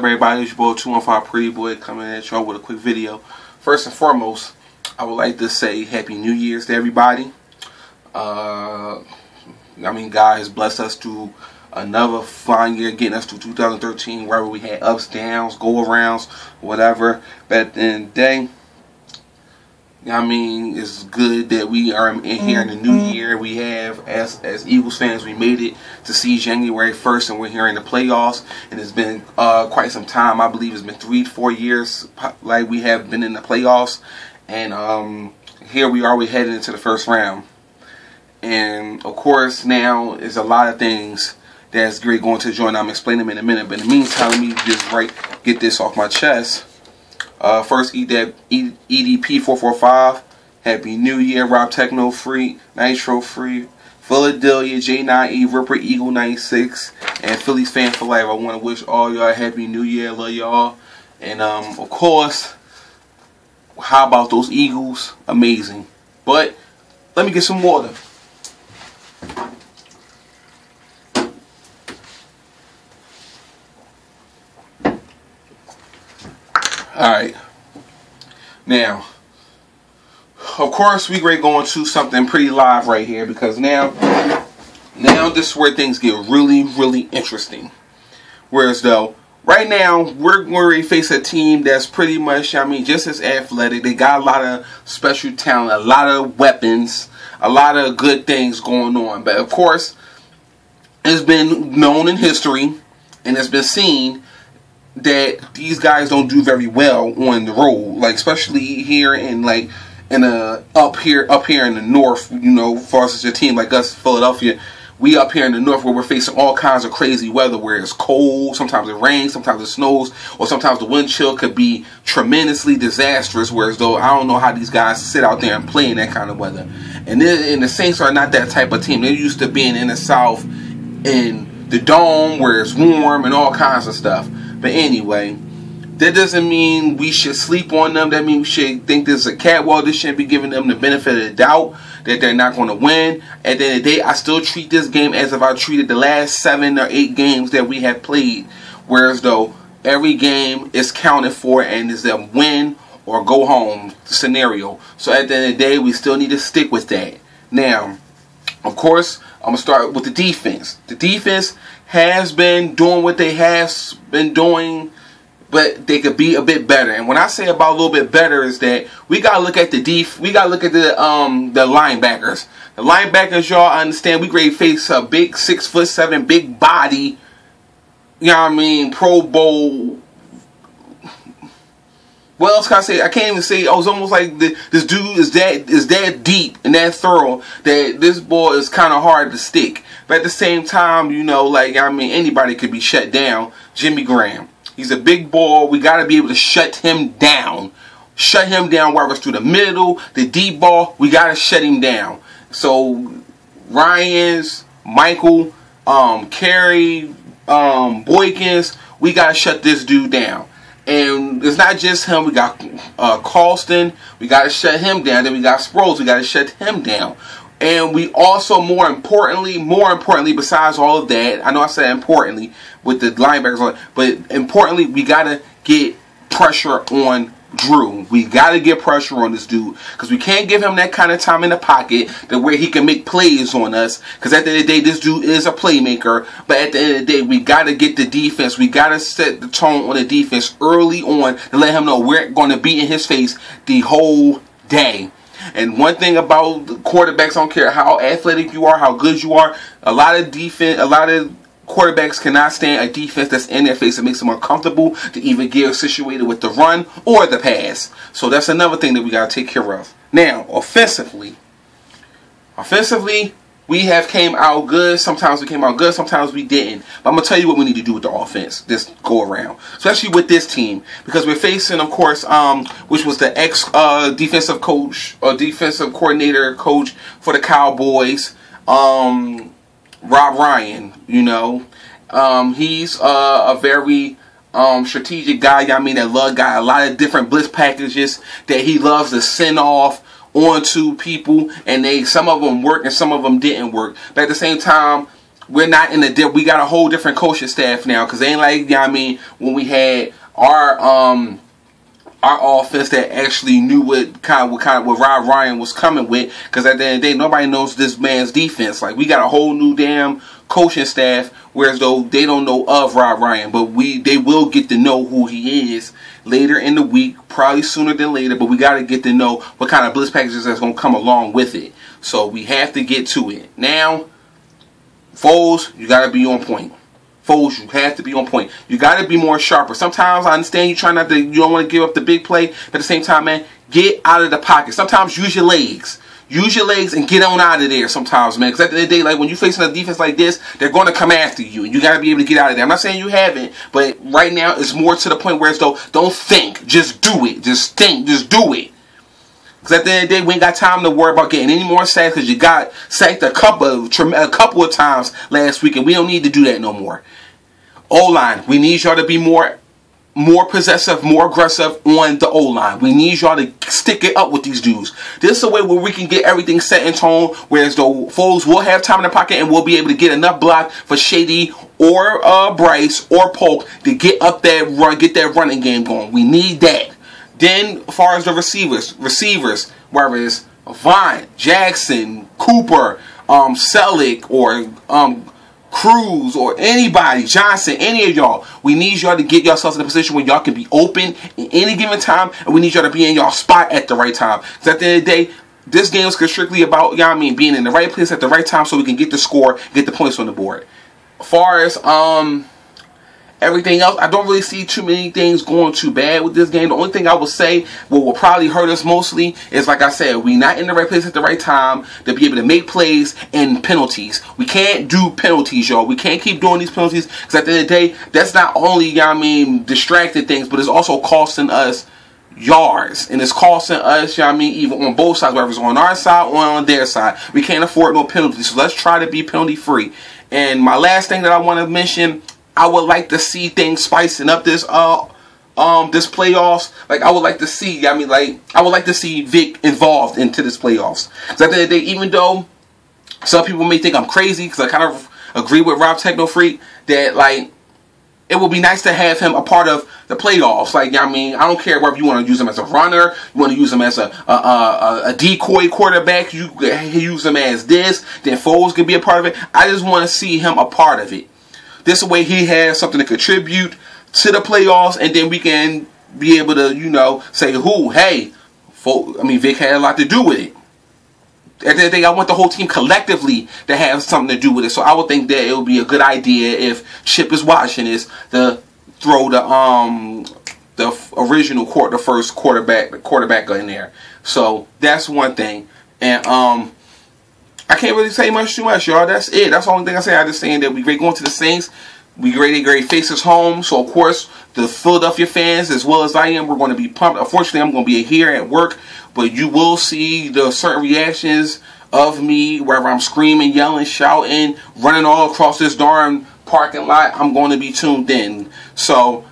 everybody? It's your boy 215 Pretty Boy coming at y'all with a quick video. First and foremost, I would like to say Happy New Year's to everybody. God has blessed us to another fine year, getting us to 2013, wherever we had ups, downs, go-arounds, whatever. But at the end of the day, it's good that we are in here in the new year. We have, as Eagles fans, we made it to see January 1st, and we're here in the playoffs. And it's been quite some time. I believe it's been 3 to 4 years like we have been in the playoffs. And here we are, we're heading into the first round. And of course, now is a lot of things that's great going to join. I'm explaining them in a minute. But in the meantime, let me just get this off my chest. First, EDP 445. Happy New Year, Rob Techno Free, Nitro Free, Philadelphia, J9E, Ripper Eagle 96, and Phillies Fan for Life. I want to wish all y'all Happy New Year. Love y'all. And of course, how about those Eagles? Amazing. But let me get some water. Alright, now, of course, we great going to something pretty live right here, because now this is where things get really, really interesting. Whereas though, right now, we're going to face a team that's pretty much, just as athletic. They got a lot of special talent, a lot of weapons, a lot of good things going on. But of course, it's been known in history, and it's been seen that these guys don't do very well on the road, like especially here in up here in the north. As far as a team like us, Philadelphia, we up here in the north where we're facing all kinds of crazy weather, where it's cold, sometimes it rains, sometimes it snows, or sometimes the wind chill could be tremendously disastrous. Whereas though I don't know how these guys sit out there and play in that kind of weather. And the Saints are not that type of team. They're used to being in the South, in the dome, where it's warm and all kinds of stuff. But anyway, that doesn't mean we should sleep on them. That means we should think this is a catwalk. This shouldn't be giving them the benefit of the doubt that they're not going to win. At the end of the day, I still treat this game as if I treated the last 7 or 8 games that we have played. Whereas though, every game is counted for and is a win or go home scenario. So at the end of the day, we still need to stick with that. Now, of course, I'm going to start with the defense. The defense has been doing what they have been doing, but they could be a bit better. And when I say about a little bit better, is that we gotta look at the the linebackers. The linebackers, y'all understand, we great face a big 6'7", big body. Pro Bowl. What else can I say? I can't even say. I was almost like this dude is that deep and that thorough that this boy is kind of hard to stick. But at the same time, anybody could be shut down. Jimmy Graham, he's a big boy. We got to be able to shut him down. Shut him down, whether it's through the middle, the deep ball. We got to shut him down. So Ryans, Michael, Carey, Boykins, we got to shut this dude down. And it's not just him. We got Carlston. We got to shut him down. Then we got Sproles. We got to shut him down. And we also, more importantly, besides all of that, I know I said importantly with the linebackers, but importantly, we got to get pressure on Drew. We got to get pressure on this dude, because we can't give him that kind of time in the pocket to where he can make plays on us, because at the end of the day, this dude is a playmaker. But at the end of the day, we got to get the defense. We got to set the tone on the defense early on to let him know we're going to be in his face the whole day. And one thing about quarterbacks, I don't care how athletic you are, how good you are, a lot of quarterbacks cannot stand a defense that's in their face. It makes them uncomfortable to even get situated with the run or the pass. So that's another thing that we got to take care of. Now, offensively, we have came out good. Sometimes we came out good, sometimes we didn't. But I'm going to tell you what we need to do with the offense this go around, especially with this team, because we're facing, of course, which was the defensive coach or defensive coordinator coach for the Cowboys, Rob Ryan. He's a very strategic guy. That got a lot of different blitz packages that he loves to send off onto people, and some of them worked and some of them didn't work. But at the same time, we're not in the we got a whole different coaching staff now, because it ain't like, you know what I mean, when we had our offense that actually knew what Rob Ryan was coming with, because at the end of the day, nobody knows this man's defense. Like, we got a whole new damn coaching staff, whereas though they don't know of Rob Ryan, but they will get to know who he is later in the week, probably sooner than later, but we got to get to know what kind of blitz packages that's going to come along with it. So we have to get to it. Now, Foles, you got to be on point. Foles, you have to be on point. You got to be more sharper. Sometimes I understand you don't want to give up the big play, but at the same time, man, get out of the pocket. Sometimes use your legs. Use your legs and get on out of there sometimes, man. Because at the end of the day, like, when you're facing a defense like this, they're going to come after you. And you got to be able to get out of there. I'm not saying you haven't, but right now it's more to the point where it's though, don't think. Just do it. Just think. Just do it. Because at the end of the day, we ain't got time to worry about getting any more sacks, because you got sacked a couple of times last week, and we don't need to do that no more. O-line, we need y'all to be more possessive, more aggressive on the O-line. We need y'all to stick it up with these dudes. This is a way where we can get everything set in tone, whereas the Foles will have time in the pocket and we'll be able to get enough block for Shady or Bryce or Polk to get up that run, get that running game going. We need that. Then, as far as the receivers, whether it's Vaughn, Jackson, Cooper, Selleck, or Cruz, or anybody, Johnson, any of y'all, we need y'all to get yourselves in a position where y'all can be open in any given time, and we need y'all to be in y'all spot at the right time. Because at the end of the day, this game is strictly about, you know what I mean, being in the right place at the right time so we can get the score, get the points on the board. As far as everything else, I don't really see too many things going too bad with this game. The only thing I would say, what will probably hurt us mostly, is, like I said, we not in the right place at the right time to be able to make plays and penalties. We can't do penalties, y'all. We can't keep doing these penalties, because at the end of the day, that's not only, you know what I mean, distracting things, but it's also costing us yards, and it's costing us, you know what I mean, even on both sides, whether it's on our side or on their side. We can't afford no penalties, so let's try to be penalty free. And my last thing that I want to mention, I would like to see things spicing up this playoffs. Like, I would like to see, I would like to see Vic involved into this playoffs. Because at the end of the day, even though some people may think I'm crazy, because I kind of agree with Rob Techno Freak, that, like, it would be nice to have him a part of the playoffs. Like, I mean, I don't care whether you want to use him as a runner, you want to use him as a decoy quarterback, you use him as this, then Foles can be a part of it. I just want to see him a part of it. This way he has something to contribute to the playoffs, and then we can be able to, you know, say, Vic had a lot to do with it. At the end of the day, I want the whole team collectively to have something to do with it. So I would think that it would be a good idea, if Chip is watching this, to throw the first quarterback in there. So that's one thing. And I can't really say too much, y'all. That's it. That's the only thing I say. I just saying that we great going to the Saints. We great faces home. So, of course, the Philadelphia fans, as well as I am, we're going to be pumped. Unfortunately, I'm going to be here at work, but you will see the certain reactions of me, wherever I'm screaming, yelling, shouting, running all across this darn parking lot. I'm going to be tuned in. So,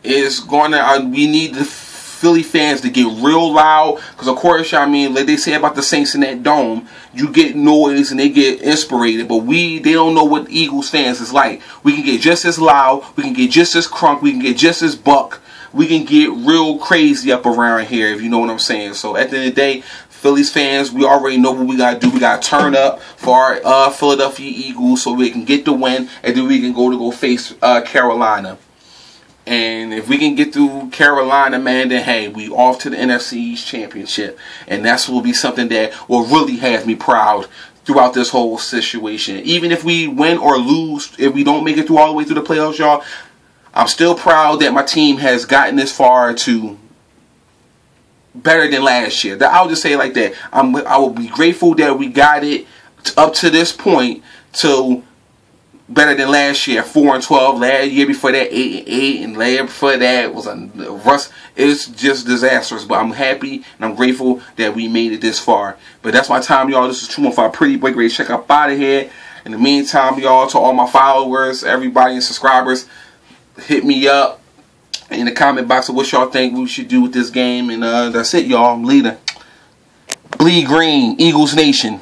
it's going to, we need the Philly fans to get real loud, because of course, I mean, like they say about the Saints in that dome, you get noise and they get inspired, but they don't know what Eagles fans is like. We can get just as loud, we can get just as crunk, we can get just as buck, we can get real crazy up around here, if you know what I'm saying. So at the end of the day, Phillies fans, we already know what we got to do. We got to turn up for our Philadelphia Eagles so we can get the win, and then we can go face Carolina. And if we can get through Carolina, man, then hey, we off to the NFC East Championship. And that's will be something that will really have me proud throughout this whole situation. Even if we win or lose, if we don't make it through all the way through the playoffs, y'all, I'm still proud that my team has gotten this far to better than last year. I'll just say it like that. I will be grateful that we got it up to this point to better than last year, 4-12. Last year before that, 8-8, and the year before that was a rust. It's just disastrous. But I'm happy and I'm grateful that we made it this far. But that's my time, y'all. This is 215 Pretty Boy Great. Check up out of here. In the meantime, y'all, to all my followers, everybody, and subscribers, hit me up in the comment box of what y'all think we should do with this game. And that's it, y'all. I'm leader. Bleed green, Eagles Nation.